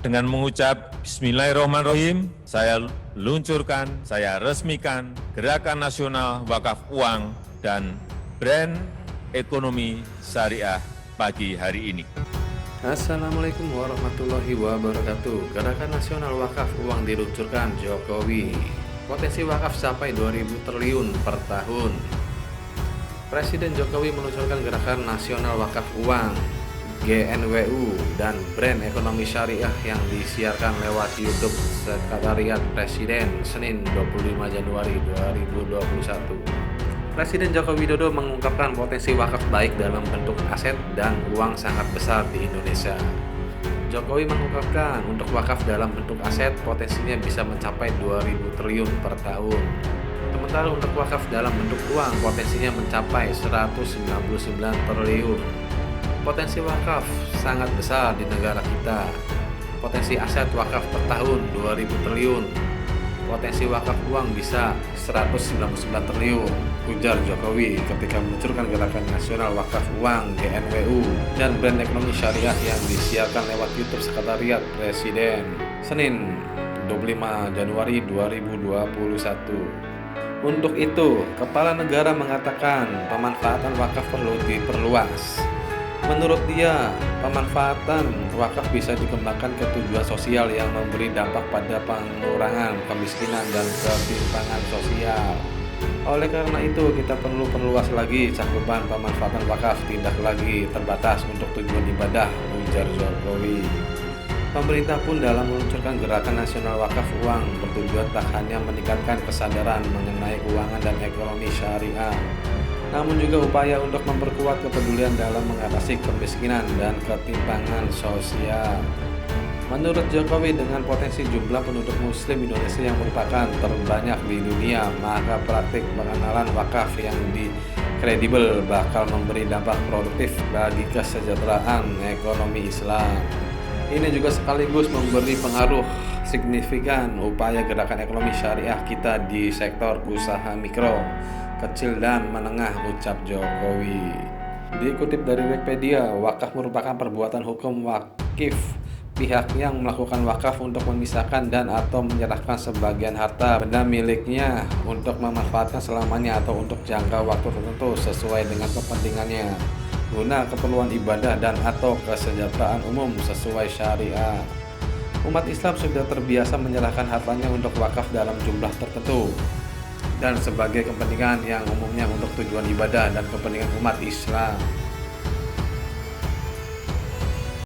Dengan mengucap Bismillahirrahmanirrahim, saya luncurkan, saya resmikan Gerakan Nasional Wakaf Uang dan Brand Ekonomi Syariah pagi hari ini. Assalamualaikum warahmatullahi wabarakatuh. Gerakan Nasional Wakaf Uang diluncurkan Jokowi. Potensi wakaf capai 2.000 triliun per tahun. Presiden Jokowi meluncurkan Gerakan Nasional Wakaf Uang GNWU dan Brand Ekonomi Syariah yang disiarkan lewat YouTube Sekretariat Presiden Senin 25 Januari 2021. Presiden Joko Widodo mengungkapkan potensi wakaf baik dalam bentuk aset dan uang sangat besar di Indonesia. Jokowi mengungkapkan untuk wakaf dalam bentuk aset potensinya bisa mencapai 2.000 triliun per tahun. Sementara untuk wakaf dalam bentuk uang potensinya mencapai 199 triliun. Potensi wakaf sangat besar di negara kita. Potensi aset wakaf per tahun 2.000 triliun. Potensi wakaf uang bisa 199 triliun, ujar Jokowi ketika meluncurkan Gerakan Nasional Wakaf Uang GNWU dan Brand Ekonomi Syariah yang disiarkan lewat YouTube Sekretariat Presiden Senin 25 Januari 2021. Untuk itu, Kepala Negara mengatakan pemanfaatan wakaf perlu diperluas. Menurut dia, pemanfaatan wakaf bisa dikembangkan ke tujuan sosial yang memberi dampak pada pengurangan kemiskinan dan ketimpangan sosial. Oleh karena itu, kita perlu perluas lagi cakupan pemanfaatan wakaf, tidak lagi terbatas untuk tujuan ibadah, ujar Jokowi. Pemerintah pun dalam meluncurkan Gerakan Nasional Wakaf Uang bertujuan tak hanya meningkatkan kesadaran mengenai keuangan dan ekonomi syariah, namun juga upaya untuk memperkuat kepedulian dalam mengatasi kemiskinan dan ketimpangan sosial. Menurut Jokowi, dengan potensi jumlah penduduk muslim Indonesia yang merupakan terbanyak di dunia, maka praktik pengenalan wakaf yang kredibel bakal memberi dampak produktif bagi kesejahteraan ekonomi Islam. Ini juga sekaligus memberi pengaruh signifikan upaya gerakan ekonomi syariah kita di sektor usaha mikro, kecil dan menengah, ucap Jokowi. Dikutip dari Wikipedia, wakaf merupakan perbuatan hukum wakif, pihak yang melakukan wakaf untuk memisahkan dan atau menyerahkan sebagian harta benda miliknya untuk memanfaatkan selamanya atau untuk jangka waktu tertentu sesuai dengan kepentingannya, guna keperluan ibadah dan atau kesejahteraan umum sesuai syariah. Umat Islam sudah terbiasa menyerahkan hartanya untuk wakaf dalam jumlah tertentu dan sebagai kepentingan yang umumnya untuk tujuan ibadah dan kepentingan umat Islam.